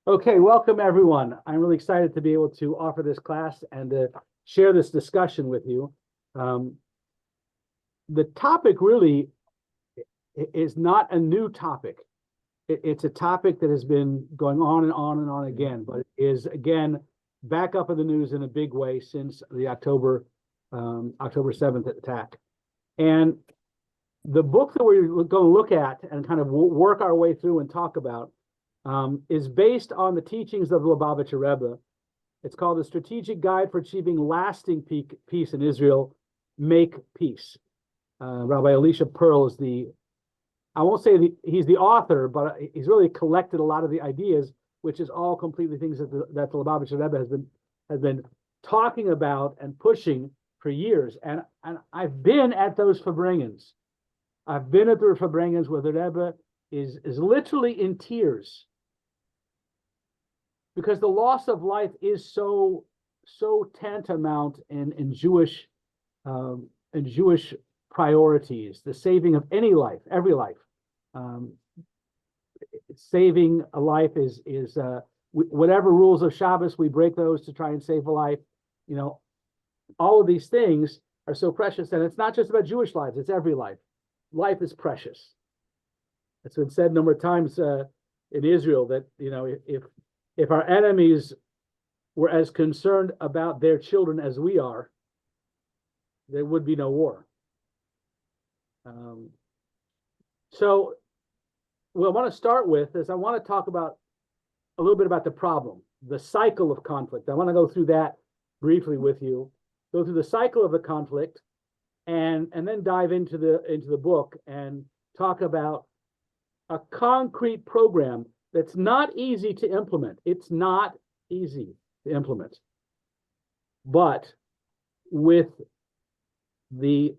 Okay, welcome everyone. I'm really excited to be able to offer this class and to share this discussion with you. The topic really is not a new topic. It's a topic that has been going on and on and on again, but it is again back up in the news in a big way since the October 7th attack. And the book that we're going to look at and kind of work our way through and talk about is based on the teachings of the Lubavitcher Rebbe. It's called The Strategic Guide for Achieving Lasting Peace in Israel, Make Peace. Rabbi Elisha Pearl is I won't say he's the author, but he's really collected a lot of the ideas, which is all completely things that the Lubavitcher Rebbe has been talking about and pushing for years. And I've been at those Fabrengens. I've been at the Fabrengens where the Rebbe is literally in tears, because the loss of life is so tantamount in Jewish priorities. The saving of any life, every life. Saving a life is whatever rules of Shabbos, we break those to try and save a life. You know, all of these things are so precious, and it's not just about Jewish lives; it's every life. Life is precious. It's been said a number of times in Israel that, you know, if our enemies were as concerned about their children as we are, there would be no war. So what I want to start with is I want to talk about a little bit about the problem, the cycle of conflict. I want to go through that briefly with you, go through the cycle of the conflict, and then dive into the book and talk about a concrete program that's not easy to implement. It's not easy to implement. But with the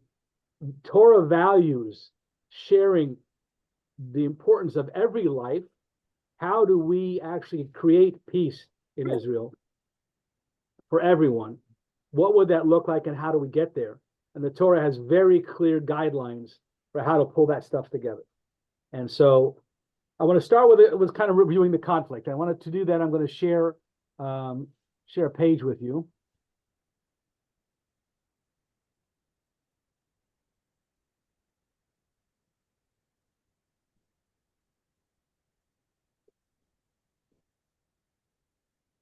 Torah values sharing the importance of every life, how do we actually create peace in Israel for everyone? What would that look like and how do we get there? And the Torah has very clear guidelines for how to pull that stuff together. And so I want to start with kind of reviewing the conflict. I wanted to do that. I'm going to share a page with you.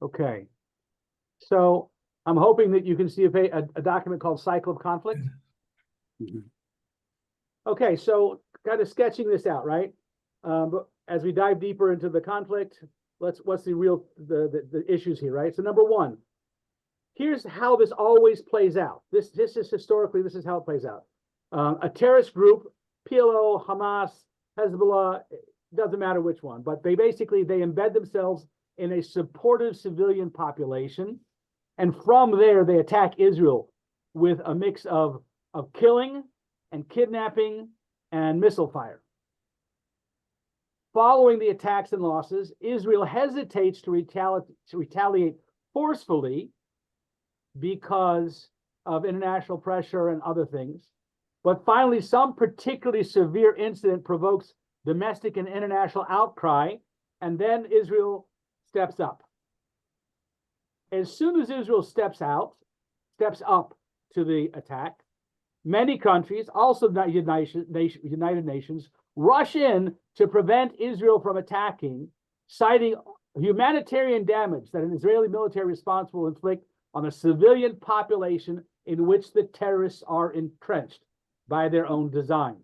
Okay. So I'm hoping that you can see a document called Cycle of Conflict. Okay, so kind of sketching this out, right? But as we dive deeper into the conflict, what's the issues here, right? So number one, here's how this always plays out. This is historically, this is how it plays out. A terrorist group, PLO, Hamas, Hezbollah, doesn't matter which one, but they embed themselves in a supportive civilian population, and from there they attack Israel with a mix of killing and kidnapping and missile fire. Following the attacks and losses, Israel hesitates to retaliate forcefully because of international pressure and other things. But finally, some particularly severe incident provokes domestic and international outcry, and then Israel steps up. As soon as Israel steps up to the attack, many countries, also the United Nations, rush in to prevent Israel from attacking, citing humanitarian damage that an Israeli military response will inflict on the civilian population in which the terrorists are entrenched by their own design.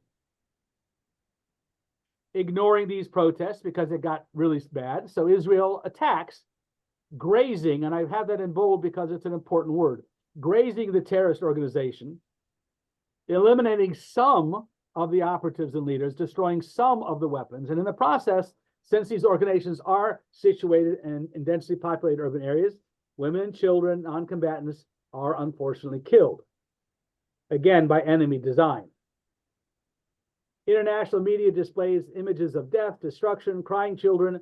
Ignoring these protests because it got really bad, so Israel attacks, grazing, and I have that in bold because it's an important word, grazing the terrorist organization, eliminating some of the operatives and leaders, destroying some of the weapons. And in the process, since these organizations are situated in densely populated urban areas, women and children, non-combatants, are unfortunately killed, again, by enemy design. International media displays images of death, destruction, crying children.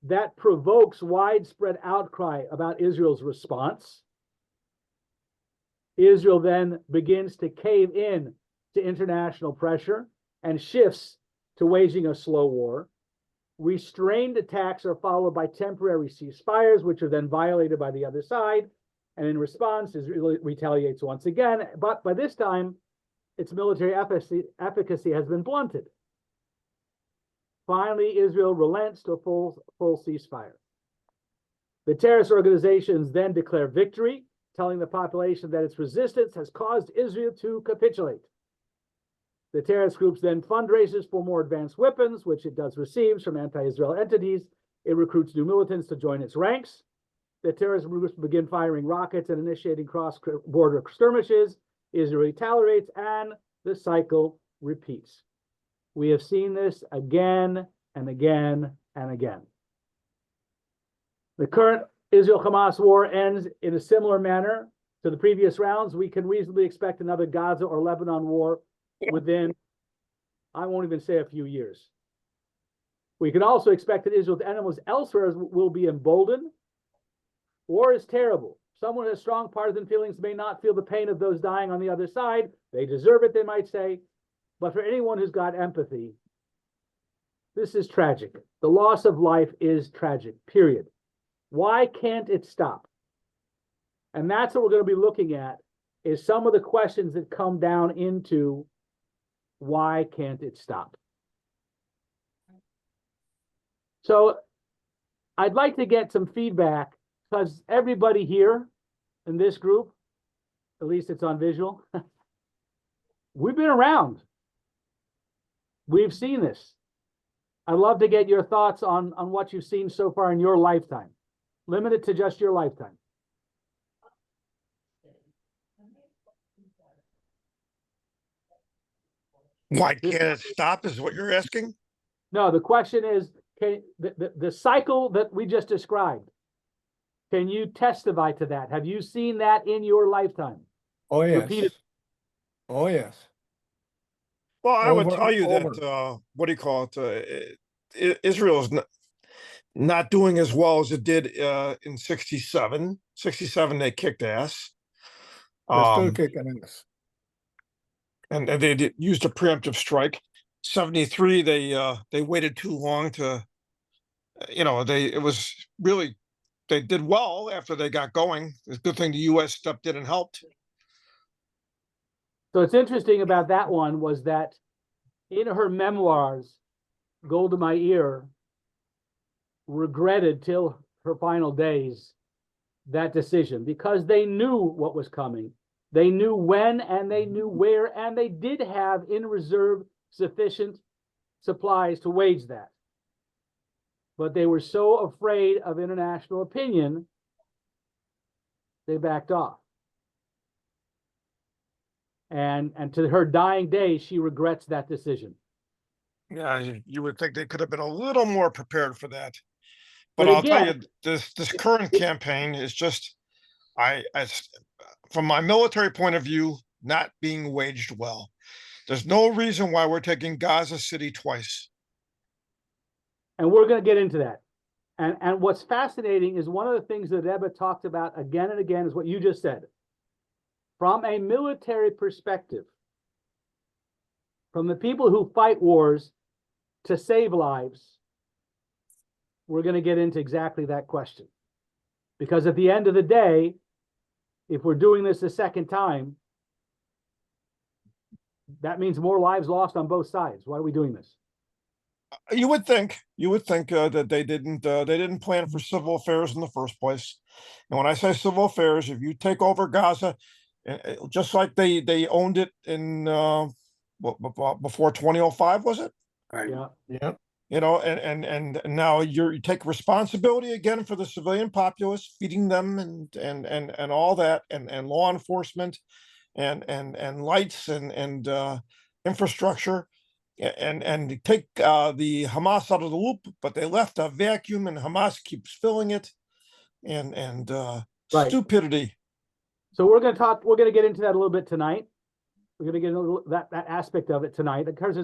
That provokes widespread outcry about Israel's response. Israel then begins to cave in to international pressure and shifts to waging a slow war, Restrained attacks are followed by temporary ceasefires, which are then violated by the other side. And in response, Israel retaliates once again. But by this time, its military efficacy has been blunted. Finally, Israel relents to a full ceasefire. The terrorist organizations then declare victory, telling the population that its resistance has caused Israel to capitulate. The terrorist groups then fundraises for more advanced weapons, which it does receive from anti-Israel entities. It recruits new militants to join its ranks. The terrorist groups begin firing rockets and initiating cross-border skirmishes. Israel retaliates, and the cycle repeats. We have seen this again and again and again. The current Israel-Hamas war ends in a similar manner to the previous rounds. We can reasonably expect another Gaza or Lebanon war within, I won't even say a few years. We can also expect that Israel's enemies elsewhere will be emboldened. War is terrible. Someone who has strong partisan feelings may not feel the pain of those dying on the other side. They deserve it, they might say. But for anyone who's got empathy, this is tragic. The loss of life is tragic, period. Why can't it stop? And that's what we're going to be looking at, is some of the questions that come down into why can't it stop? So I'd like to get some feedback, because everybody here in this group, at least it's on visual, we've been around. We've seen this. I'd love to get your thoughts on what you've seen so far in your lifetime. Limit it to just your lifetime. Why can't it stop is what you're asking? No, the question is, the cycle that we just described, can you testify to that? Have you seen that in your lifetime? Oh, yes. Repeated. Oh, yes. Well, I would Over tell and you over. that, what do you call it? Israel is not doing as well as it did in 67. 67, they kicked ass. They're still kicking ass. And they used a preemptive strike. 73, they waited too long to, they did well after they got going. It's a good thing the U.S. stepped in and helped. So what's interesting about that one was that in her memoirs, Golda Meir regretted till her final days that decision, because they knew what was coming. They knew when and they knew where, and they did have in reserve sufficient supplies to wage that. But they were so afraid of international opinion, they backed off. And to her dying day, she regrets that decision. Yeah, you would think they could have been a little more prepared for that. But But I'll tell again, you, this current campaign is just, from my military point of view, not being waged well. There's no reason why we're taking Gaza City twice. And we're going to get into that. And what's fascinating is one of the things that Rebbe talked about again and again is what you just said. From a military perspective, from the people who fight wars to save lives, we're going to get into exactly that question. Because at the end of the day, if we're doing this a second time, that means more lives lost on both sides. Why are we doing this? You would think that they didn't plan for civil affairs in the first place. And when I say civil affairs, if you take over Gaza, just like they owned it in before 2005, was it? Yeah. Yeah. And now you take responsibility again for the civilian populace, feeding them and all that, and law enforcement and lights and infrastructure, and take the Hamas out of the loop, but they left a vacuum and Hamas keeps filling it, and Right. stupidity. So we're going to get into that a little bit tonight. We're going to get into that aspect of it tonight, because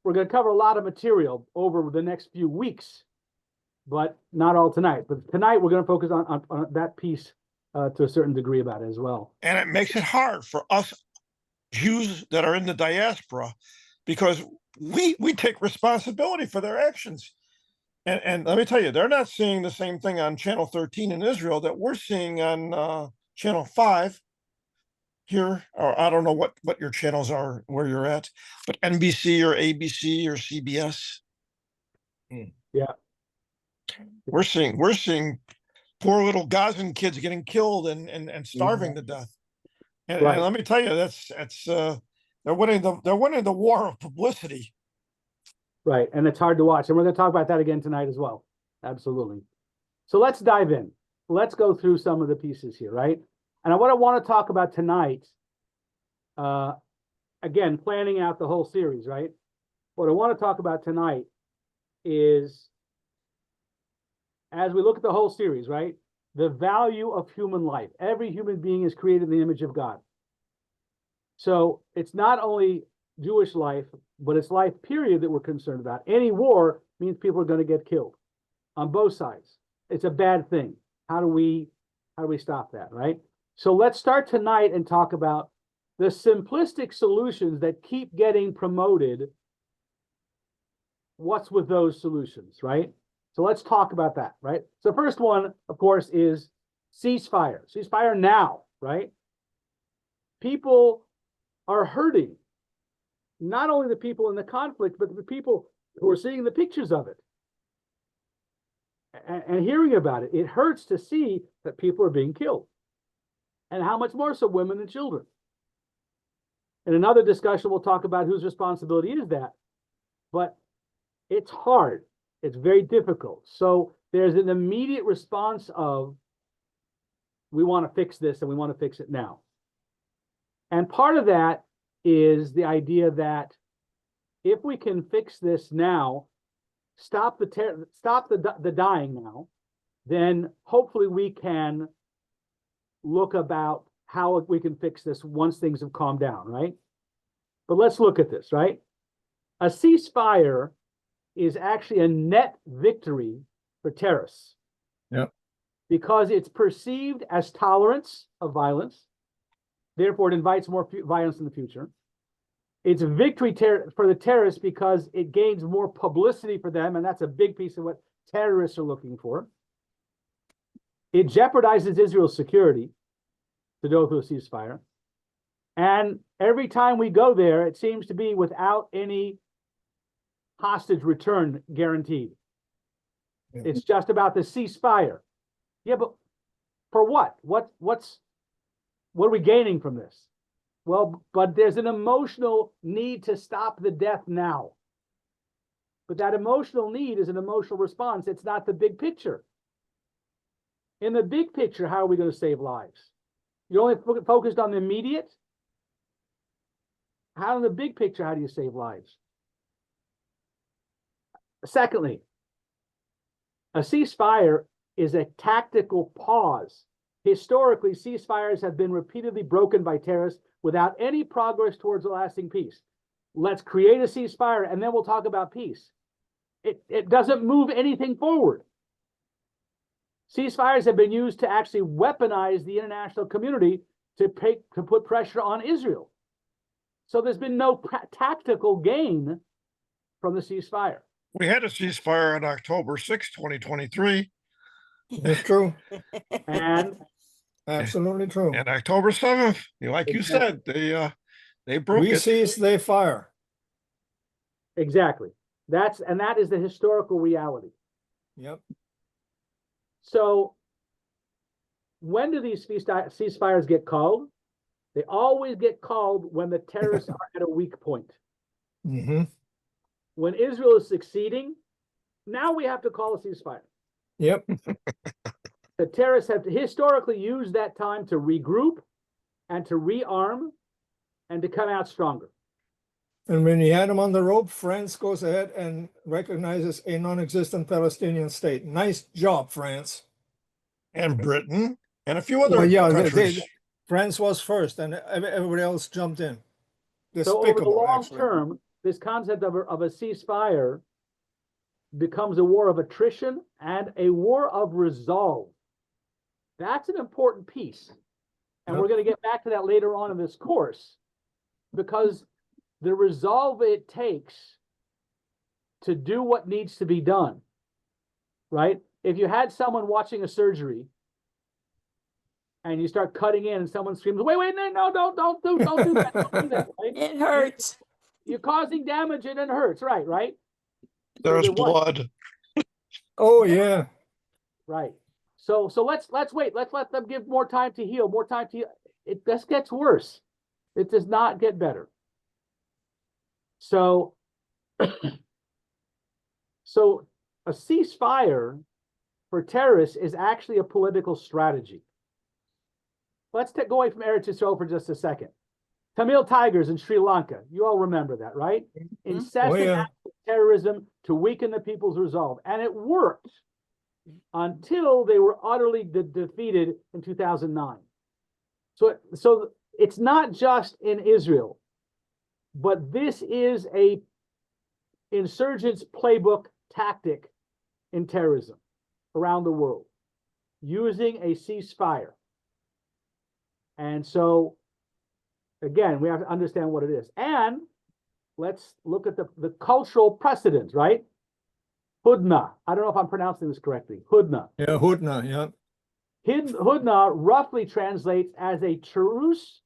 we're going to cover a lot of material over the next few weeks, but not all tonight. But tonight we're going to focus on that piece to a certain degree about it as well. And it makes it hard for us Jews that are in the diaspora, because we take responsibility for their actions. And let me tell you, they're not seeing the same thing on Channel 13 in Israel that we're seeing on Channel 5 here. Or I don't know what your channels are where you're at, but NBC or ABC or CBS. Yeah. We're seeing poor little Gazan kids getting killed and starving to death. And let me tell you, that's they're winning the war of publicity. Right. And it's hard to watch. And we're going to talk about that again tonight as well. Absolutely. So let's dive in. Let's go through some of the pieces here, right? And what I want to talk about tonight, again, planning out the whole series, right? What I want to talk about tonight is, as we look at the whole series, right? The value of human life. Every human being is created in the image of God. So it's not only Jewish life, but it's life period that we're concerned about. Any war means people are going to get killed on both sides. It's a bad thing. How do we stop that, right? So let's start tonight and talk about the simplistic solutions that keep getting promoted. What's with those solutions, right? So let's talk about that, right? So the first one, of course, is ceasefire. Ceasefire now, right? People are hurting. Not only the people in the conflict, but the people who are seeing the pictures of it and hearing about it. It hurts to see that people are being killed. And how much more so women and children. In another discussion, we'll talk about whose responsibility is that. But it's hard. It's very difficult. So there's an immediate response of, we want to fix this and we want to fix it now. And part of that is the idea that if we can fix this now, stop the dying now, then hopefully we can look about how we can fix this once things have calmed down, right? But let's look at this, right? A ceasefire is actually a net victory for terrorists. Yep. Because it's perceived as tolerance of violence. Therefore, it invites more violence in the future. It's a victory for the terrorists because it gains more publicity for them, and that's a big piece of what terrorists are looking for. It jeopardizes Israel's security to go through a ceasefire. And every time we go there, it seems to be without any hostage return guaranteed. Yeah. It's just about the ceasefire. Yeah, but for what? What are we gaining from this? Well, but there's an emotional need to stop the death now. But that emotional need is an emotional response. It's not the big picture. In the big picture, how are we going to save lives? You're only focused on the immediate? How in the big picture, how do you save lives? Secondly, a ceasefire is a tactical pause. Historically, ceasefires have been repeatedly broken by terrorists without any progress towards a lasting peace. Let's create a ceasefire and then we'll talk about peace. It doesn't move anything forward. Ceasefires have been used to actually weaponize the international community to put pressure on Israel. So there's been no tactical gain from the ceasefire. We had a ceasefire on October 6, 2023. That's true. And absolutely true. And October 7th, like you said, they broke it. We cease, they fire. Exactly. That is the historical reality. Yep. So when do these ceasefires get called? They always get called when the terrorists are at a weak point. Mm-hmm. When Israel is succeeding, now we have to call a ceasefire. Yep. The terrorists have historically used that time to regroup and to rearm and to come out stronger. And when you had them on the rope, France goes ahead and recognizes a non-existent Palestinian state. Nice job, France. And Britain and a few other countries. France was first and everybody else jumped in. So over the long term, this concept of a ceasefire becomes a war of attrition and a war of resolve. That's an important piece. And we're going to get back to that later on in this course, because the resolve it takes to do what needs to be done right? If you had someone watching a surgery and you start cutting in and someone screams, wait, no, don't do that, don't do that, right? It hurts. You're causing damage and it hurts, right? There's then what? blood. Oh yeah. Right. So let's wait. Let's let them give more time to heal, more time to heal. It just gets worse. It does not get better. So, so a ceasefire for terrorists is actually a political strategy. Let's go away from Eretz Yisrael for just a second. Tamil Tigers in Sri Lanka. You all remember that, right? Incessant acts of terrorism to weaken the people's resolve. And it worked until they were utterly defeated in 2009. So it's not just in Israel, but this is a insurgent's playbook tactic in terrorism around the world, using a ceasefire. And so, again, we have to understand what it is. And let's look at the cultural precedent, right? Hudna. I don't know if I'm pronouncing this correctly. Hudna. Yeah, Hudna, yeah. Hudna roughly translates as a truce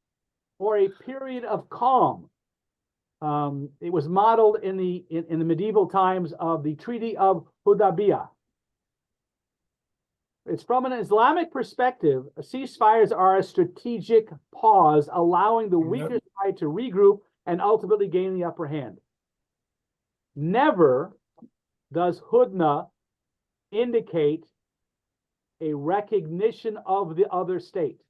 or a period of calm. It was modeled in the medieval times of the Treaty of Hudaybiyah. It's from an Islamic perspective, ceasefires are a strategic pause, allowing the weaker side to regroup and ultimately gain the upper hand. Never does Hudna indicate a recognition of the other state.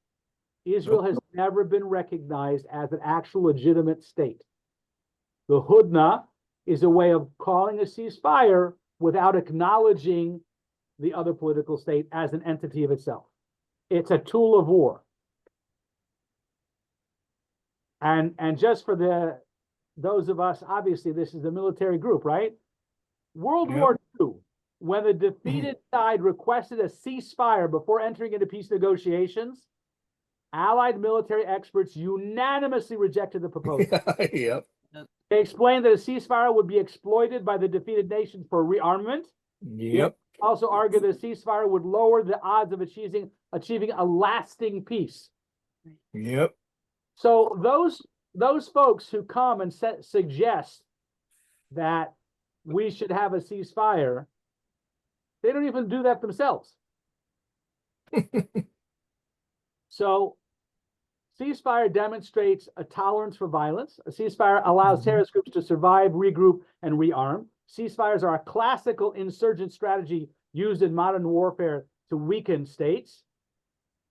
Israel has never been recognized as an actual legitimate state. The Hudna is a way of calling a ceasefire without acknowledging the other political state as an entity of itself. It's a tool of war. And just for those of us, obviously this is a military group, right? World War II, when the defeated side requested a ceasefire before entering into peace negotiations, Allied military experts unanimously rejected the proposal. Yep. They explained that a ceasefire would be exploited by the defeated nation for rearmament. Yep. Also argued that a ceasefire would lower the odds of achieving a lasting peace. Yep. So those folks who come and suggest that we should have a ceasefire, they don't even do that themselves. So ceasefire demonstrates a tolerance for violence. A ceasefire allows terrorist groups to survive, regroup, and rearm. Ceasefires are a classical insurgent strategy used in modern warfare to weaken states.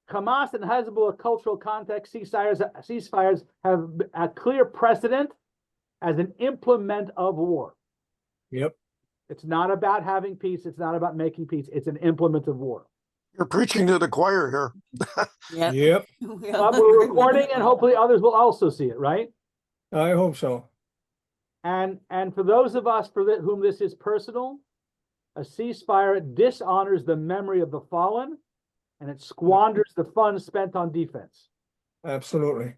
Hamas and Hezbollah cultural context, ceasefires have a clear precedent as an implement of war. Yep. It's not about having peace. It's not about making peace. It's an implement of war. You're preaching to the choir here. Yep. We're recording, and hopefully others will also see it, right? I hope so. And for those of us for whom this is personal, a ceasefire dishonors the memory of the fallen, and it squanders the funds spent on defense. Absolutely.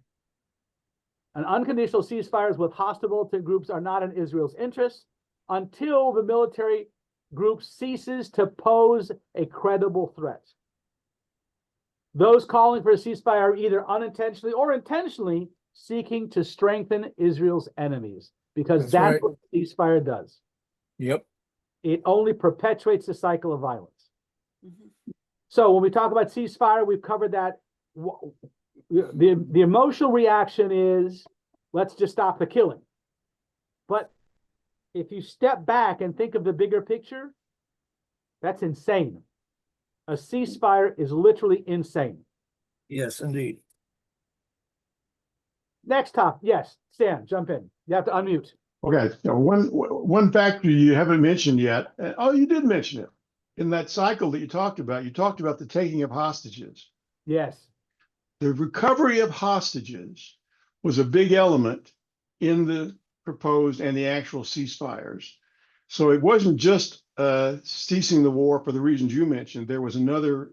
An unconditional ceasefires with hostile militant groups are not in Israel's interest until the military group ceases to pose a credible threat. Those calling for a ceasefire are either unintentionally or intentionally seeking to strengthen Israel's enemies, because that's what the ceasefire does. Yep. It only perpetuates the cycle of violence. So when we talk about ceasefire, we've covered that. The emotional reaction is, let's just stop the killing. But if you step back and think of the bigger picture, that's insane. A ceasefire is literally insane. Yes, indeed. Next topic. Yes, Stan, jump in. You have to unmute. Okay, so one factor you haven't mentioned yet. Oh, you did mention it. In that cycle that you talked about the taking of hostages. Yes. The recovery of hostages was a big element in the proposed and the actual ceasefires. So it wasn't just ceasing the war for the reasons you mentioned. There was another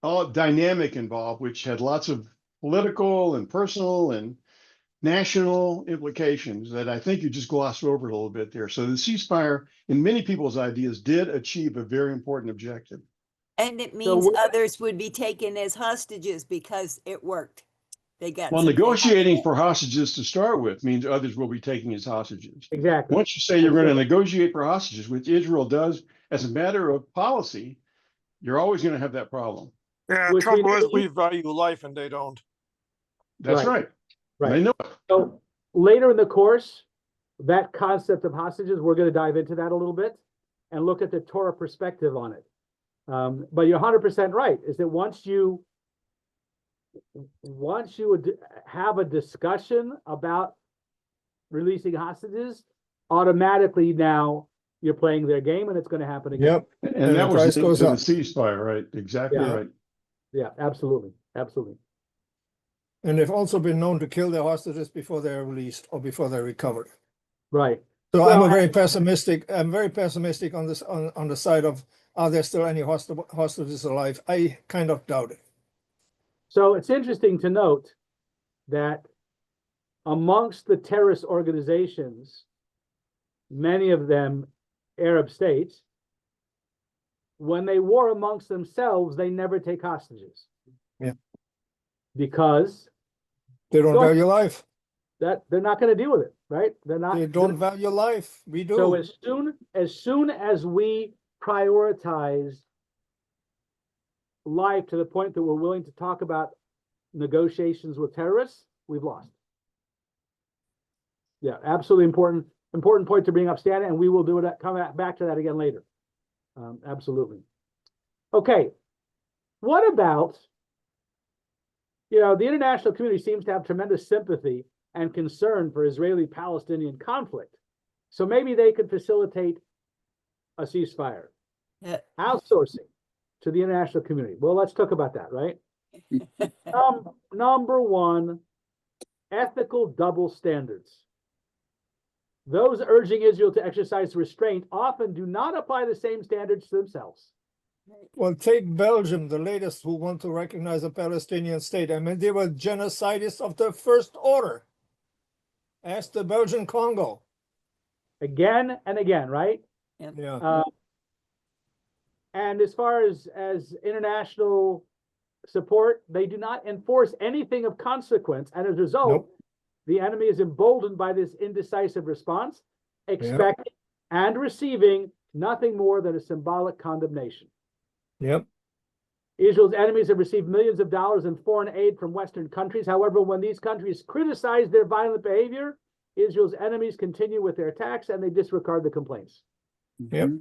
dynamic involved, which had lots of political and personal and national implications that I think you just glossed over a little bit there. So the ceasefire, in many people's ideas, did achieve a very important objective. And it means others would be taken as hostages because it worked. They got Well, something out of negotiating it. for hostages to start with means others will be taken as hostages. Exactly. Once you say you're going to negotiate for hostages, which Israel does as a matter of policy, you're always going to have that problem. Yeah, Which trouble is we- we value life and they don't. That's Right. right. They know it. So later in the course, that concept of hostages, we're going to dive into that a little bit and look at the Torah perspective on it. But you're 100% right, is that once you would have a discussion about releasing hostages, automatically now you're playing their game and it's going to happen again. Yep. And that the was price into goes the up. ceasefire, right? Exactly Yeah. right. Yeah, absolutely. Absolutely. And they've also been known to kill their hostages before they're released or before they're recovered. Right. So Well, I'm very pessimistic on this on the side of, are there still any hostages alive? I kind of doubt it. So it's interesting to note that amongst the terrorist organizations, many of them Arab states, when they war amongst themselves, they never take hostages. Yeah. Because They don't Go ahead. value life. that they're not going to deal with it, right? They're not. They don't value life. We do. So as soon as we prioritize life to the point that we're willing to talk about negotiations with terrorists, we've lost. Yeah, absolutely important point to bring up, Stan, and we will do it. Come back to that again later. Absolutely. Okay. What about, the international community seems to have tremendous sympathy and concern for Israeli-Palestinian conflict. So maybe they could facilitate a ceasefire. Yeah. Outsourcing to the international community. Well, let's talk about that, right? Number one, ethical double standards. Those urging Israel to exercise restraint often do not apply the same standards to themselves. Well, take Belgium, the latest, who want to recognize a Palestinian state. I mean, they were genocidists of the first order. Ask the Belgian Congo. Again and again, right? Yeah. And as far as international support, they do not enforce anything of consequence. And as a result, Nope. the enemy is emboldened by this indecisive response, expecting and receiving nothing more than a symbolic condemnation. Yep. Israel's enemies have received millions of dollars in foreign aid from Western countries. However, when these countries criticize their violent behavior, Israel's enemies continue with their attacks and they disregard the complaints. Yep.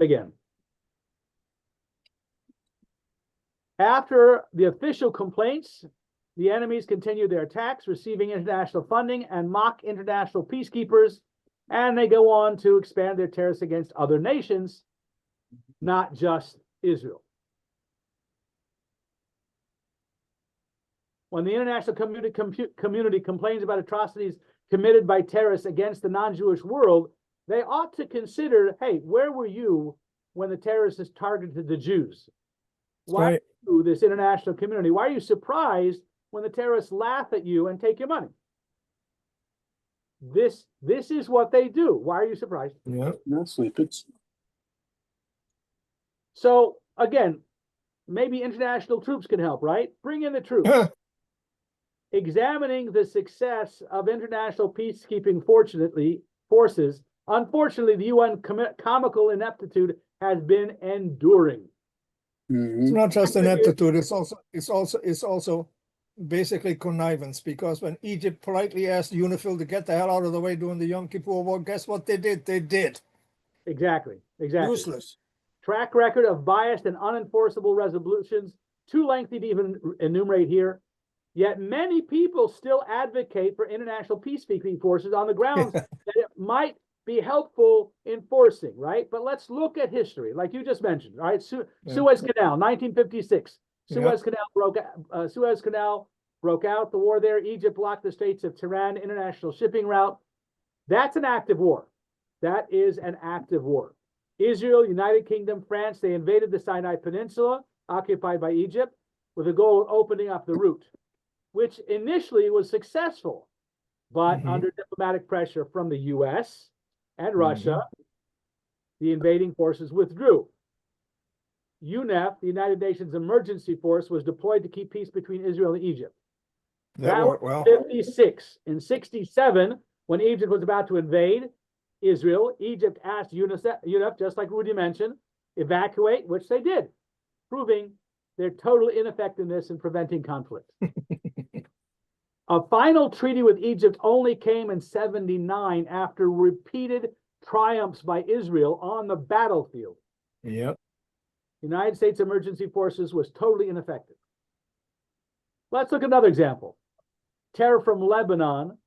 Again. After the official complaints, the enemies continue their attacks, receiving international funding and mock international peacekeepers, and they go on to expand their terrorists against other nations, not just Israel. When the international community complains about atrocities committed by terrorists against the non-Jewish world, they ought to consider, hey, where were you when the terrorists targeted the Jews? Why Right. are you, this international community, why are you surprised when the terrorists laugh at you and take your money? This is what they do. Why are you surprised? Yeah. No sleep. It's So again, maybe international troops can help, right? Bring in the troops. Examining the success of international peacekeeping forces, unfortunately, the UN comical ineptitude has been enduring. It's not just an aptitude. It's also basically connivance, because when Egypt politely asked UNIFIL to get the hell out of the way during the Yom Kippur War, guess what they did? They did. Exactly. Useless. Track record of biased and unenforceable resolutions, too lengthy to even enumerate here. Yet many people still advocate for international peacekeeping forces on the grounds that it might be helpful in forcing, right? But let's look at history, like you just mentioned, right? Suez Canal, 1956. Suez Canal broke out, the war there. Egypt blocked the Straits of Tiran international shipping route. That's an active war. That is an active war. Israel, United Kingdom, France, they invaded the Sinai Peninsula, occupied by Egypt, with the goal of opening up the route. which initially was successful, but Mhm. under diplomatic pressure from the US and Russia, the invading forces withdrew. UNEF, the United Nations Emergency Force, was deployed to keep peace between Israel and Egypt. That was worked well. 56. In 67, when Egypt was about to invade Israel, Egypt asked UNEF, just like Rudy mentioned, evacuate, which they did, proving their total ineffectiveness in preventing conflict. A final treaty with Egypt only came in 79 after repeated triumphs by Israel on the battlefield. Yep. United States Emergency Forces was totally ineffective. Let's look at another example. Terror from Lebanon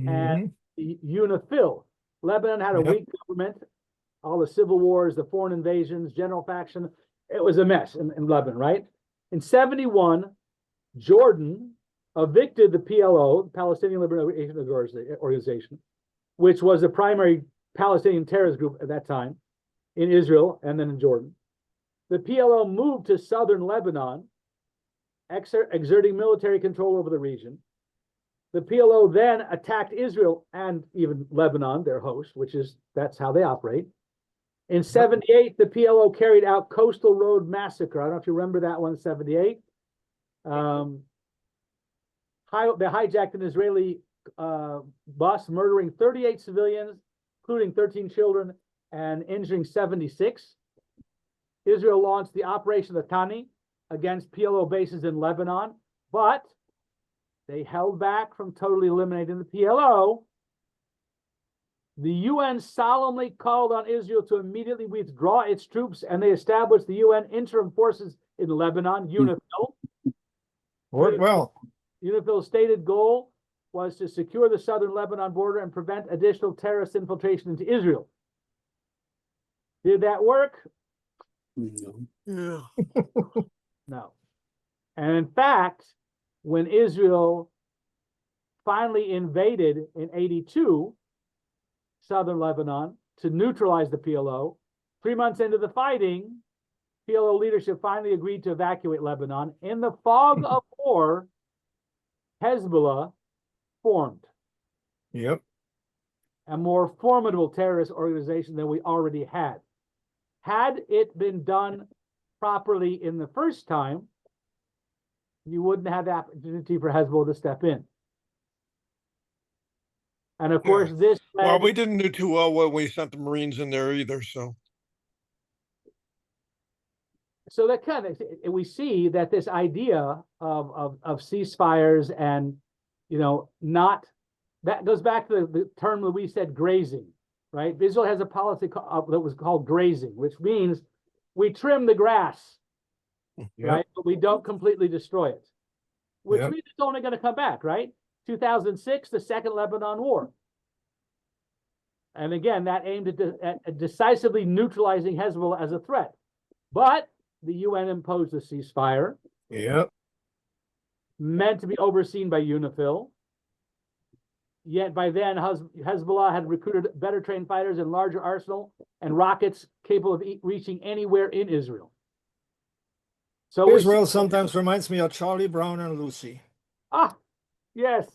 and UNIFIL. Lebanon had a weak government, all the civil wars, the foreign invasions, general faction. It was a mess in Lebanon, right? In 71, Jordan evicted the PLO, the Palestinian Liberation Organization, which was the primary Palestinian terrorist group at that time in Israel and then in Jordan. The PLO moved to southern Lebanon, exerting military control over the region. The PLO then attacked Israel and even Lebanon, their host, that's how they operate. In 78, the PLO carried out Coastal Road Massacre. I don't know if you remember that one, 78. They hijacked an Israeli bus, murdering 38 civilians, including 13 children, and injuring 76. Israel launched the Operation Litani against PLO bases in Lebanon, but they held back from totally eliminating the PLO. The UN solemnly called on Israel to immediately withdraw its troops, and they established the UN interim forces in Lebanon, UNIFIL. Worked well. UNIFIL's stated goal was to secure the southern Lebanon border and prevent additional terrorist infiltration into Israel. Did that work? Yeah. No. And in fact, when Israel finally invaded in 82 southern Lebanon to neutralize the PLO, 3 months into the fighting, PLO leadership finally agreed to evacuate Lebanon. In the fog of war, Hezbollah formed. Yep. A more formidable terrorist organization than we already had. Had it been done properly in the first time, you wouldn't have the opportunity for Hezbollah to step in. And of course, this Well, we didn't do too well when we sent the Marines in there either, so. So that kind of, we see that this idea of ceasefires and, that goes back to the term that we said, grazing, right? Israel has a policy that was called grazing, which means we trim the grass, right? But we don't completely destroy it, which means it's only going to come back, right? 2006, the Second Lebanon War. And again, that aimed at decisively neutralizing Hezbollah as a threat. But the UN imposed a ceasefire. Yep. Meant to be overseen by UNIFIL. Yet by then, Hezbollah had recruited better trained fighters and larger arsenal and rockets capable of reaching anywhere in Israel. So Israel sometimes reminds me of Charlie Brown and Lucy. Ah, yes,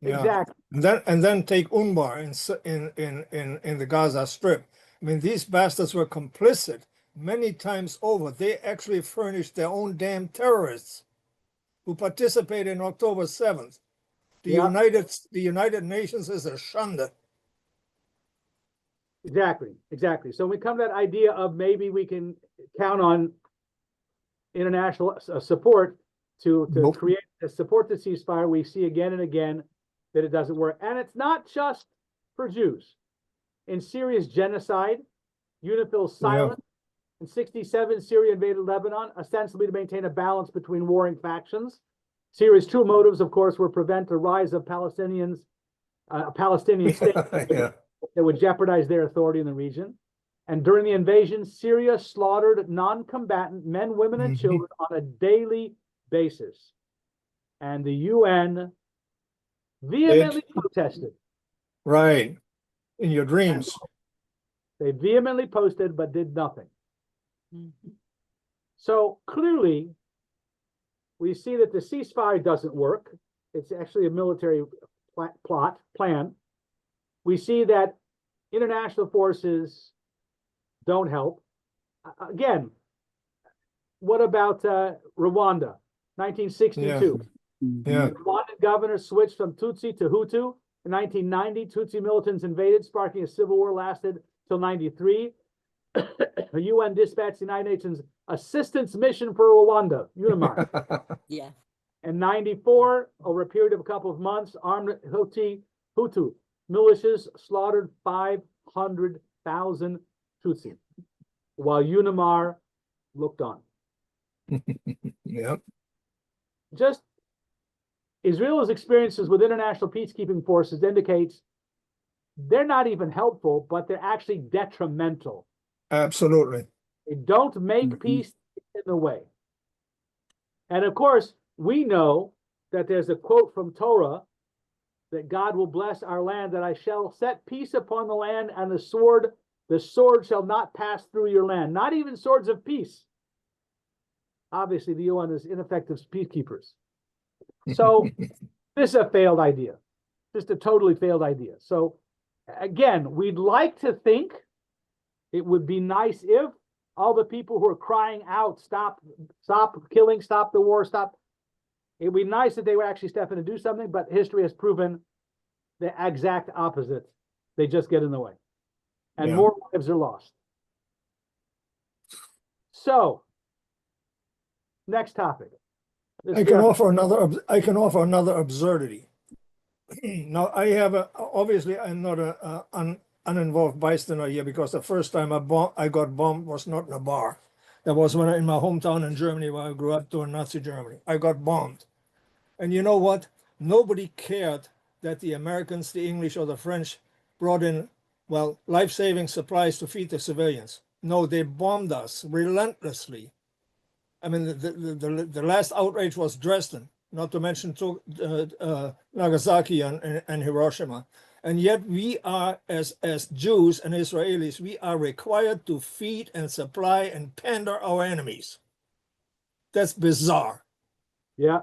exactly. And then take Unbar in the Gaza Strip. I mean, these bastards were complicit many times over. They actually furnished their own damn terrorists who participated in October 7th. The United Nations is a shanda. Exactly. So we come to that idea of maybe we can count on international support to support the ceasefire. We see again and again that it doesn't work. And it's not just for Jews. In Syria's genocide, UNIFIL's silence. In 67, Syria invaded Lebanon, ostensibly to maintain a balance between warring factions. Syria's true motives, of course, were prevent the rise of Palestinian state that would jeopardize their authority in the region. And during the invasion, Syria slaughtered non-combatant men, women, and children on a daily basis. And the UN vehemently protested. Right. In your dreams. They vehemently posted, but did nothing. So clearly, We see that the ceasefire doesn't work. It's actually a military plan. We see that international forces don't help. Again, what about Rwanda, 1962? Yeah. Rwandan governor switched from Tutsi to Hutu. In 1990, Tutsi militants invaded, sparking a civil war lasted till 93. The UN dispatched the United Nations assistance mission for Rwanda, UNAMIR. Yeah. In 94, over a period of a couple of months, armed Hutu militias slaughtered 500,000 Tutsi, while UNAMIR looked on. Yeah. Just Israel's experiences with international peacekeeping forces indicates they're not even helpful, but they're actually detrimental. Absolutely. They don't make peace in the way. And of course, we know that there's a quote from Torah that God will bless our land, that I shall set peace upon the land, and the sword shall not pass through your land. Not even swords of peace. Obviously, the UN is ineffective peacekeepers. So this is a failed idea, just a totally failed idea. So again, we'd like to think it would be nice if all the people who are crying out, stop killing, stop the war, stop. It'd be nice if they would actually step in and do something, but history has proven the exact opposite. They just get in the way. And more lives are lost. So, next topic. I can offer another absurdity. Now, obviously I'm not an uninvolved bystander here, because the first time I got bombed was not in a bar. That was when in my hometown in Germany, where I grew up during Nazi Germany. I got bombed. And you know what? Nobody cared that the Americans, the English, or the French brought in, well, life-saving supplies to feed the civilians. No, they bombed us relentlessly. I mean, the last outrage was Dresden, not to mention Nagasaki and Hiroshima. And yet we are, as Jews and Israelis, we are required to feed and supply and pander our enemies. That's bizarre. Yeah,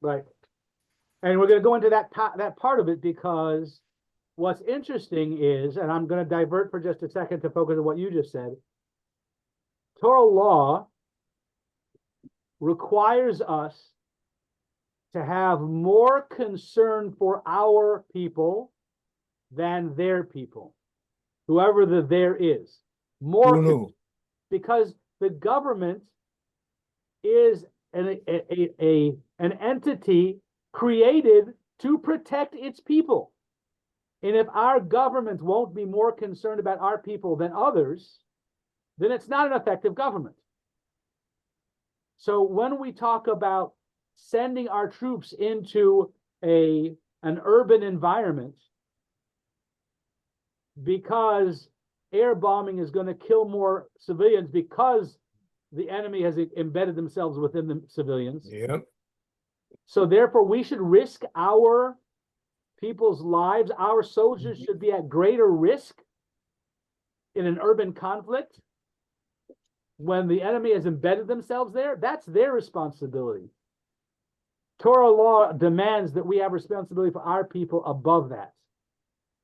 right. And we're going to go into that part of it, because what's interesting is, and I'm going to divert for just a second to focus on what you just said, Torah law requires us to have more concern for our people than their people, whoever the there is. More, because the government is an entity created to protect its people. And if our government won't be more concerned about our people than others, then it's not an effective government. So when we talk about sending our troops into an urban environment because air bombing is going to kill more civilians because the enemy has embedded themselves within the civilians. Yep. So therefore, we should risk our people's lives. Our soldiers should be at greater risk in an urban conflict when the enemy has embedded themselves there. That's their responsibility. Torah law demands that we have responsibility for our people above that.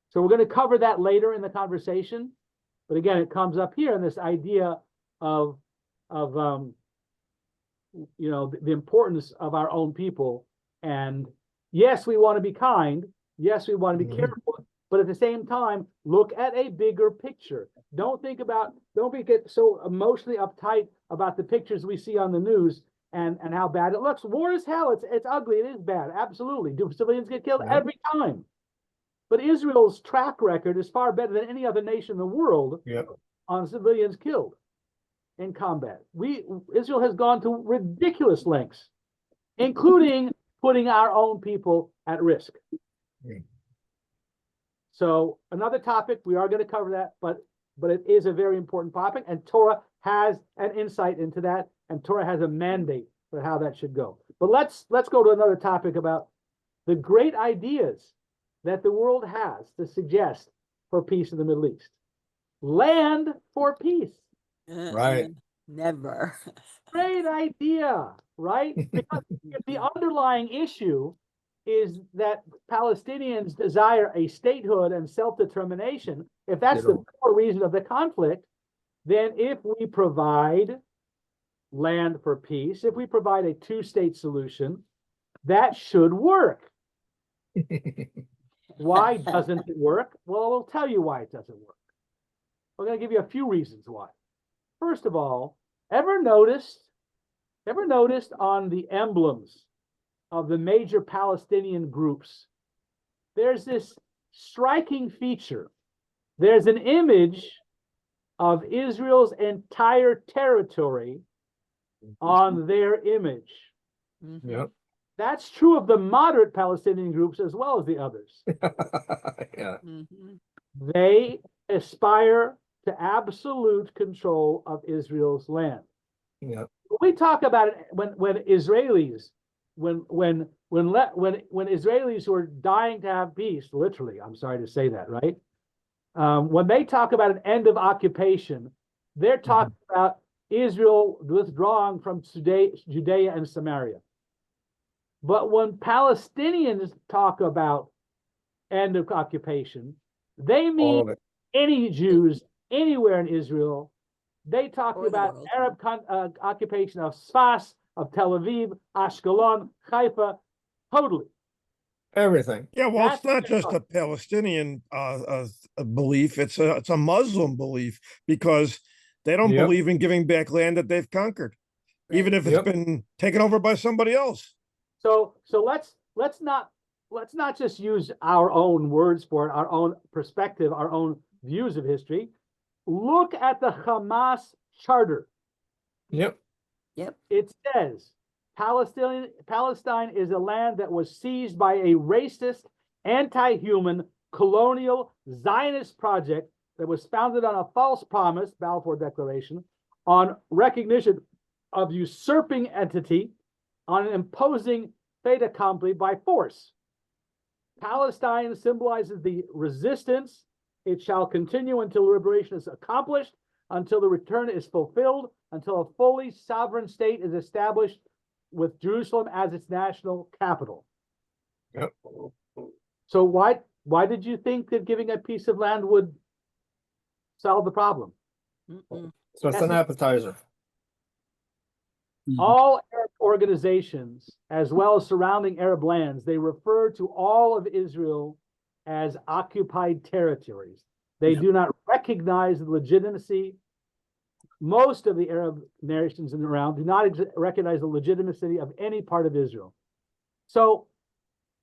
So we're going to cover that later in the conversation. But again, it comes up here in this idea of the importance of our own people. And yes, we want to be kind. Yes, we want to be careful. But at the same time, look at a bigger picture. Don't get so emotionally uptight about the pictures we see on the news and how bad it looks. War is hell. It's ugly. It is bad. Absolutely. Do civilians get killed? Every time. But Israel's track record is far better than any other nation in the world on civilians killed in combat. Israel has gone to ridiculous lengths, including putting our own people at risk. So another topic, we are going to cover that, but it is a very important topic, and Torah has an insight into that, and Torah has a mandate for how that should go. But let's go to another topic about the great ideas that the world has to suggest for peace in the Middle East. Land for peace. Right. Never. Great idea, right? Because if the underlying issue is that Palestinians desire a statehood and self-determination, if that's the core reason of the conflict, then if we provide land for peace, if we provide a two-state solution, that should work. Why doesn't it work? Well, we'll tell you why it doesn't work. We're going to give you a few reasons why. First of all, ever noticed on the emblems of the major Palestinian groups, there's this striking feature. There's an image of Israel's entire territory on their image. Yep. That's true of the moderate Palestinian groups as well as the others. Yeah. They aspire to absolute control of Israel's land. Yeah. We talk about it when Israelis, when Israelis who are dying to have peace, literally, I'm sorry to say that, right? When they talk about an end of occupation, they're talking about Israel withdrawing from Judea and Samaria. But when Palestinians talk about end of occupation, they mean any Jews anywhere in Israel. They talk about Arab occupation of Sfas, of Tel Aviv, Ashkelon, Haifa, totally. Everything. Yeah, well, That's it's not the just thought. a Palestinian belief; it's a Muslim belief, because they don't Yep. believe in giving back land that they've conquered, even if it's Yep. been taken over by somebody else. So let's not just use our own words for it, our own perspective, our own views of history. Look at the Hamas charter. Yep. It says Palestine is a land that was seized by a racist, anti-human, colonial Zionist project that was founded on a false promise, Balfour Declaration, on recognition of usurping entity, on an imposing fait accompli by force. Palestine symbolizes the resistance. It shall continue until liberation is accomplished, until the return is fulfilled, until a fully sovereign state is established with Jerusalem as its national capital. Yep. So why did you think that giving a piece of land would solve the problem? So it's an appetizer. All Arab organizations, as well as surrounding Arab lands, they refer to all of Israel as occupied territories. They do not recognize the legitimacy. Most of the Arab nations in and around do not recognize the legitimacy of any part of Israel. So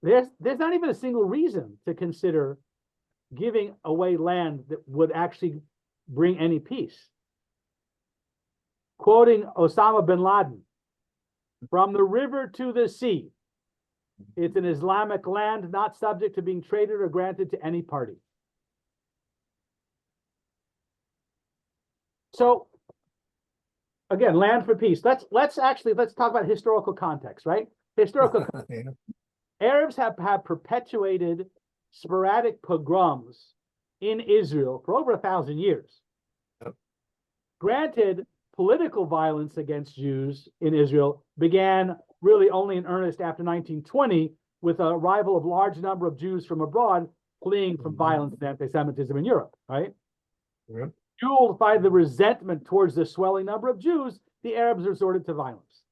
there's not even a single reason to consider giving away land that would actually bring any peace. Quoting Osama bin Laden, "From the river to the sea, it's an Islamic land not subject to being traded or granted to any party." So again, land for peace. Let's talk about historical context, right? Historical Yeah. Arabs have perpetuated sporadic pogroms in Israel for over 1,000 years. Yep. Granted, political violence against Jews in Israel began really only in earnest after 1920 with a arrival of large number of Jews from abroad fleeing from violence and anti-Semitism in Europe, right? Yep. Fueled by the resentment towards the swelling number of Jews, the Arabs resorted to violence.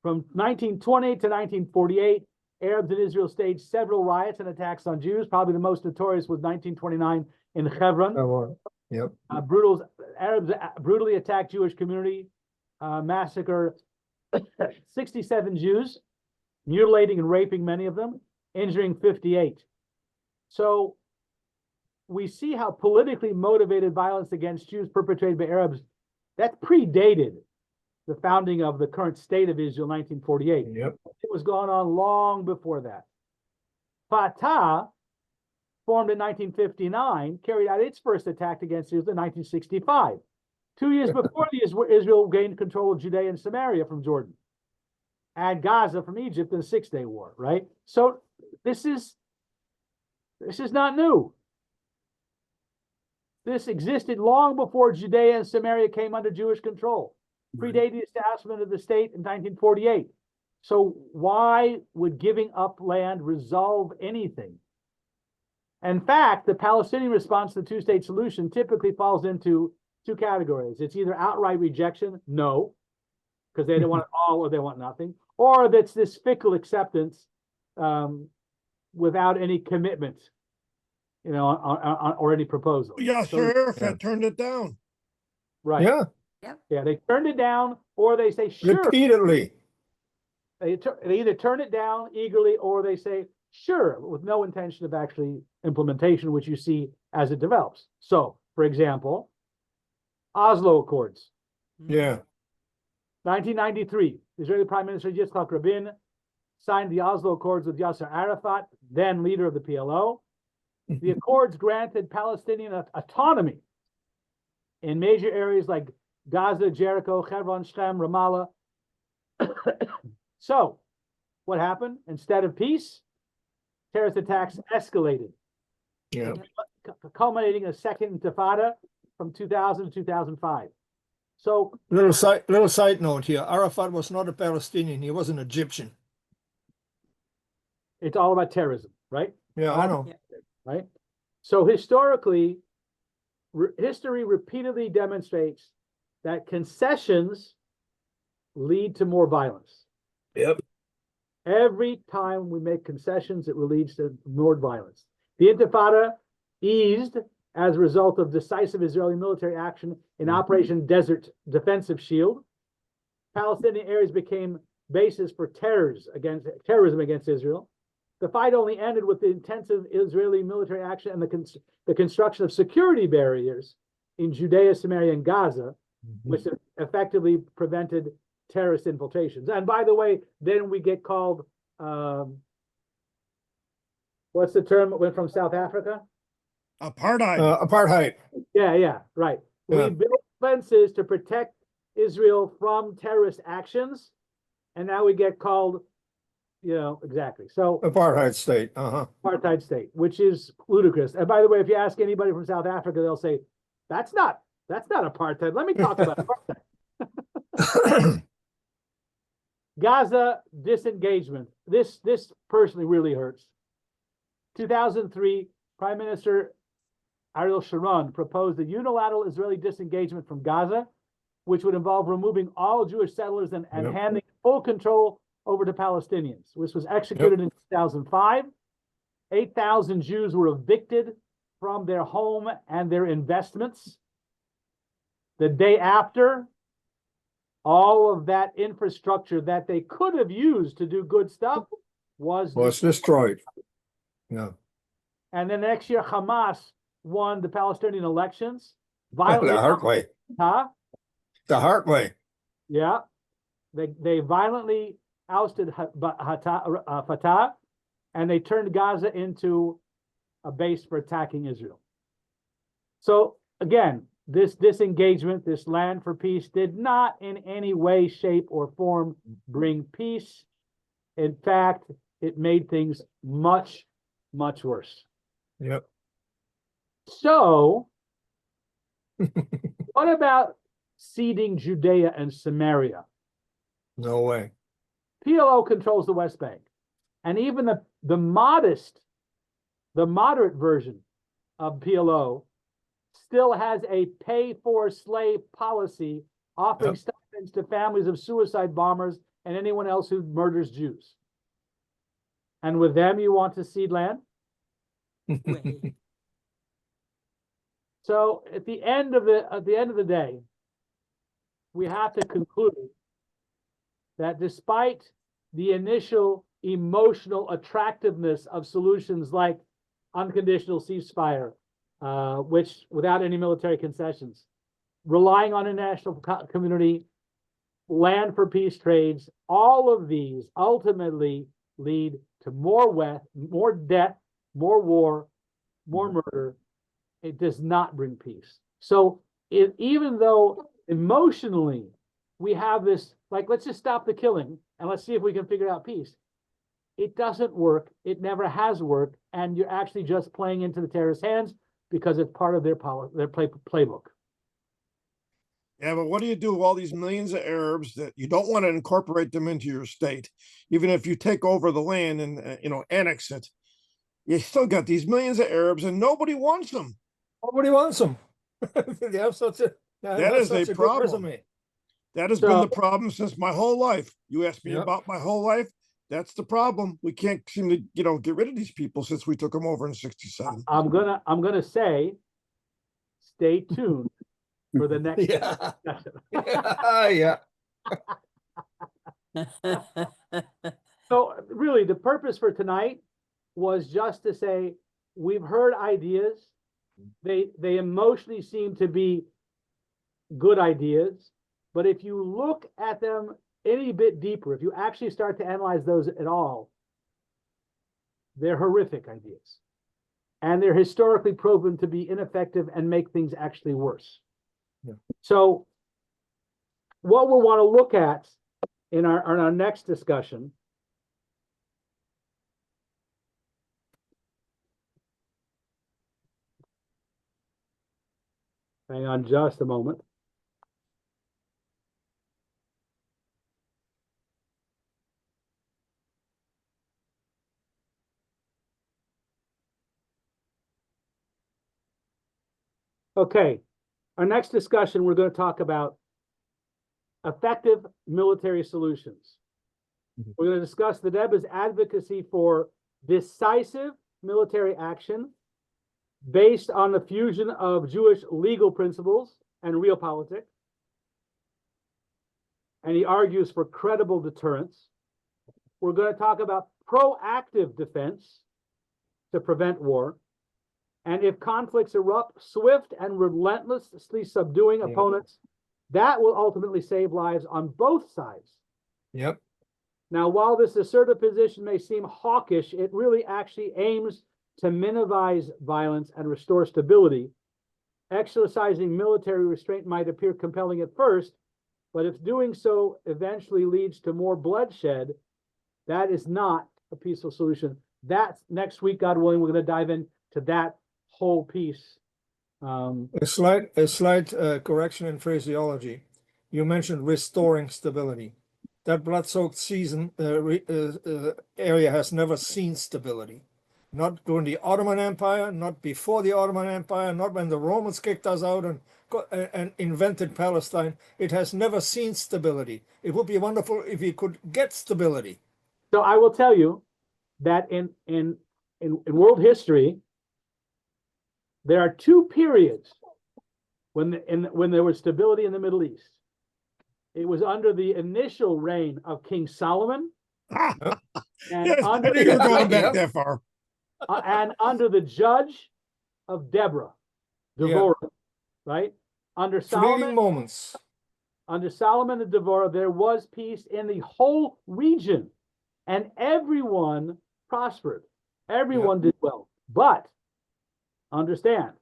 From 1920 to 1948, Arabs in Israel staged several riots and attacks on Jews. Probably the most notorious was 1929 in Hebron. Yep. Arabs brutally attacked Jewish community, massacre 67 Jews, mutilating and raping many of them, injuring 58. So we see how politically motivated violence against Jews perpetrated by Arabs, that predated the founding of the current state of Israel, 1948. Yep. It was going on long before that. Fatah, formed in 1959, carried out its first attack against Israel in 1965. 2 years before Israel gained control of Judea and Samaria from Jordan, and Gaza from Egypt in the 6-Day War, right? So this is not new. This existed long before Judea and Samaria came under Jewish control, predating the establishment of the state in 1948. So why would giving up land resolve anything? In fact, the Palestinian response to the two-state solution typically falls into two categories. It's either outright rejection, no, because they don't want it all or they want nothing, or that's this fickle acceptance without any commitment, or any proposal. Yeah, So- Sir Arafat turned it down. Right. Yeah, Yeah, they turned it down, or they say sure. repeatedly. They either turn it down eagerly, or they say sure, with no intention of actually implementation, which you see as it develops. So, for example, Oslo Accords, Yeah. 1993, Israeli Prime Minister Yitzhak Rabin signed the Oslo Accords with Yasser Arafat, then leader of the PLO. The accords granted Palestinian autonomy in major areas like Gaza, Jericho, Hebron, Shechem, Ramallah. So, what happened? Instead of peace, terrorist attacks escalated, Yeah. culminating in a second intifada from 2000 to 2005. So, Little side note here. Arafat was not a Palestinian. He was an Egyptian. it's all about terrorism, right? Yeah, I know. Right? So historically, history repeatedly demonstrates that concessions lead to more violence. Yep. Every time we make concessions, it leads to more violence. The Intifada eased as a result of decisive Israeli military action in Operation Desert Defensive Shield. Palestinian areas became bases for terrorism against Israel. The fight only ended with the intensive Israeli military action and the construction of security barriers in Judea, Samaria, and Gaza, which effectively prevented terrorist infiltrations. And by the way, then we get called, what's the term that went from South Africa? Apartheid. Apartheid. Yeah, right. Yeah. We built fences to protect Israel from terrorist actions, and now we get called, exactly. So Apartheid state. Uh-huh. apartheid state, which is ludicrous. And by the way, if you ask anybody from South Africa, they'll say, that's not apartheid. Let me talk about apartheid. Gaza disengagement. This personally really hurts. 2003, Prime Minister Ariel Sharon proposed a unilateral Israeli disengagement from Gaza, which would involve removing all Jewish settlers and handing full control over to Palestinians. This was executed in 2005. 8,000 Jews were evicted from their home and their investments. The day after, all of that infrastructure that they could have used to do good stuff was destroyed. Yeah. And then next year, Hamas won the Palestinian elections. The hard way. Huh? The hard way. Yeah. They violently ousted Fatah, and they turned Gaza into a base for attacking Israel. So again, this disengagement, this land for peace, did not in any way, shape, or form bring peace. In fact, it made things much, much worse. Yep. So, what about ceding Judea and Samaria? No way. PLO controls the West Bank, and even the moderate version of PLO still has a pay-for-slave policy offering stipends to families of suicide bombers and anyone else who murders Jews. And with them, you want to cede land? So at the end of the day, we have to conclude that despite the initial emotional attractiveness of solutions like unconditional ceasefire, which without any military concessions, relying on international community, land for peace trades, all of these ultimately lead to more death, more war, more murder. It does not bring peace. So even though emotionally we have this, like, let's just stop the killing and let's see if we can figure out peace, it doesn't work. It never has worked. And you're actually just playing into the terrorist hands, because it's part of their playbook. Yeah, but what do you do with all these millions of Arabs that you don't want to incorporate them into your state? Even if you take over the land and, annex it, you still got these millions of Arabs and nobody wants them. Nobody wants them. They have such a That is a good problem. resume. That has been the problem since my whole life. You asked me Yep. about my whole life. That's the problem. We can't seem to, get rid of these people since we took them over in '67. I'm gonna say, stay tuned for the next Yeah. discussion. Yeah. So really, the purpose for tonight was just to say, we've heard ideas. They emotionally seem to be good ideas, but if you look at them any bit deeper, if you actually start to analyze those at all, they're horrific ideas. And they're historically proven to be ineffective and make things actually worse. Yeah. So what we'll want to look at in our next discussion hang on just a moment. Okay, our next discussion, we're going to talk about effective military solutions. Mhm. We're going to discuss the Rebbe's advocacy for decisive military action based on the fusion of Jewish legal principles and realpolitik. And he argues for credible deterrence. We're going to talk about proactive defense to prevent war. And if conflicts erupt, swift and relentlessly subduing opponents, that will ultimately save lives on both sides. Yep. Now, while this assertive position may seem hawkish, it really actually aims to minimize violence and restore stability. Exercising military restraint might appear compelling at first, but if doing so eventually leads to more bloodshed, that is not a peaceful solution. That's next week, God willing, we're going to dive into that whole piece. A slight correction in phraseology. You mentioned restoring stability. That blood-soaked season area has never seen stability. Not during the Ottoman Empire, not before the Ottoman Empire, not when the Romans kicked us out and invented Palestine. It has never seen stability. It would be wonderful if we could get stability. So I will tell you that in world history, there are two periods when there was stability in the Middle East. It was under the initial reign of King Solomon, and Yes, I under knew you were going back Yep. that far. and under the judge of Deborah, right? Under Fleeting Solomon, moments. and Deborah, there was peace in the whole region, and everyone prospered. Everyone did well, but understand,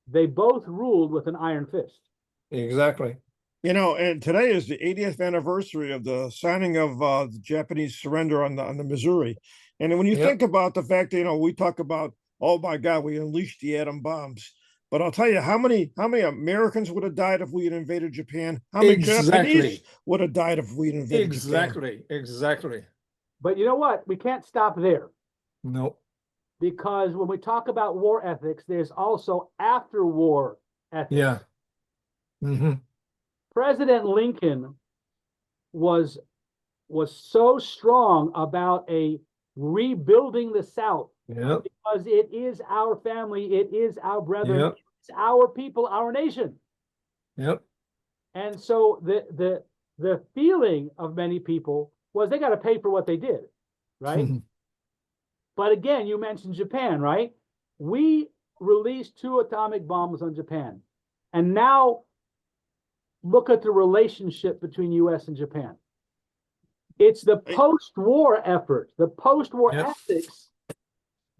they both ruled with an iron fist. Exactly. And today is the 80th anniversary of the signing of the Japanese surrender on the Missouri. And when you think about the fact that, we talk about, oh my God, we unleashed the atom bombs. But I'll tell you, how many Americans would have died if we had invaded Japan? How many Japanese would have died if we had invaded Japan? Exactly. But you know what? We can't stop there. No. Because when we talk about war ethics, there's also after-war ethics. Yeah. Mm-hmm. President Lincoln was so strong about a rebuilding the South because it is our family, it is our brethren, it's our people, our nation. Yep. And so the feeling of many people was they got to pay for what they did, right? But again, you mentioned Japan, right? We released 2 atomic bombs on Japan. And now look at the relationship between US and Japan. It's the post-war effort, the post-war ethics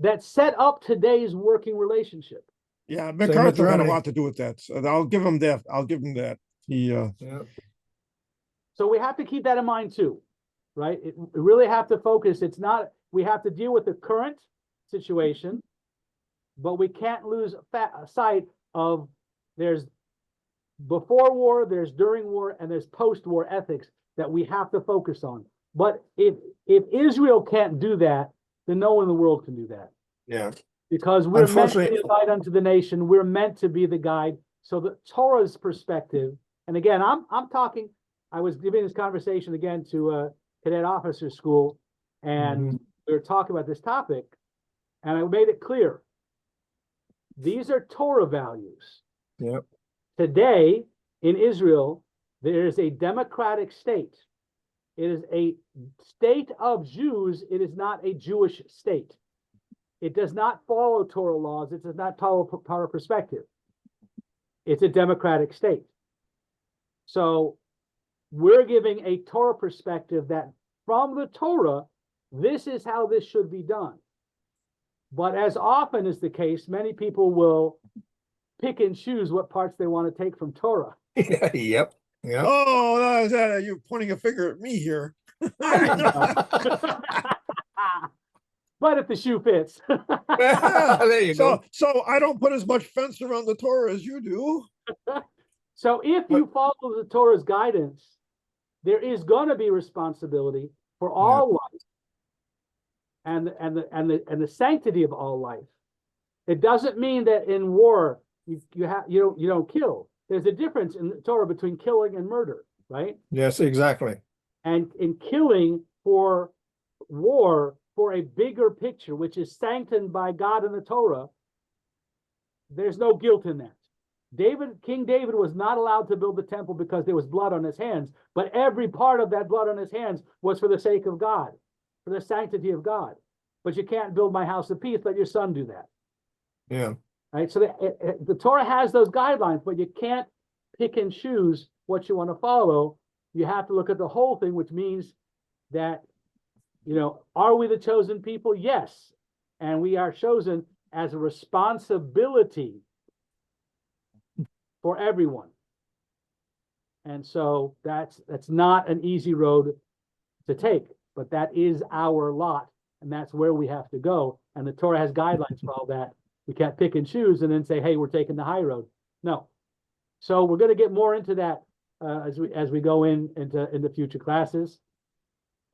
that set up today's working relationship. Yeah, MacArthur had a lot to do with that. So I'll give him that. So we have to keep that in mind too, right? We really have to focus. It's not, we have to deal with the current situation, but we can't lose sight of there's before war, there's during war, and there's post-war ethics that we have to focus on. But if Israel can't do that, then no one in the world can do that. Yeah. Because we're meant to be Unfortunately- a guide unto the nation. We're meant to be the guide. So the Torah's perspective, and again, I'm talking, I was giving this conversation again to a cadet officer school, and we were talking about this topic, and I made it clear. These are Torah values. Yep. Today in Israel, there is a democratic state. It is a state of Jews. It is not a Jewish state. It does not follow Torah laws. It does not follow Torah perspective. It's a democratic state. So we're giving a Torah perspective that from the Torah, this is how this should be done. But as often is the case, many people will pick and choose what parts they want to take from Torah. Yep. Yep. Oh, is that you pointing a finger at me here? But if the shoe fits. There you go. So I don't put as much fence around the Torah as you do. So if you follow the Torah's guidance, there is going to be responsibility for all life and the sanctity of all life. It doesn't mean that in war you don't kill. There's a difference in the Torah between killing and murder, right? Yes, exactly. And in killing for war, for a bigger picture, which is sanctioned by God in the Torah, there's no guilt in that. King David was not allowed to build the temple because there was blood on his hands, but every part of that blood on his hands was for the sake of God, for the sanctity of God. But you can't build my house of peace, let your son do that. Yeah. Right? So the Torah has those guidelines, but you can't pick and choose what you want to follow. You have to look at the whole thing, which means that, are we the chosen people? Yes. And we are chosen as a responsibility for everyone. And so that's not an easy road to take, but that is our lot, and that's where we have to go. And the Torah has guidelines for all that. We can't pick and choose and then say, hey, we're taking the high road. No. So we're going to get more into that as we go into future classes.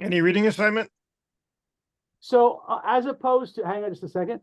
Any reading assignment? So as opposed to, hang on just a second.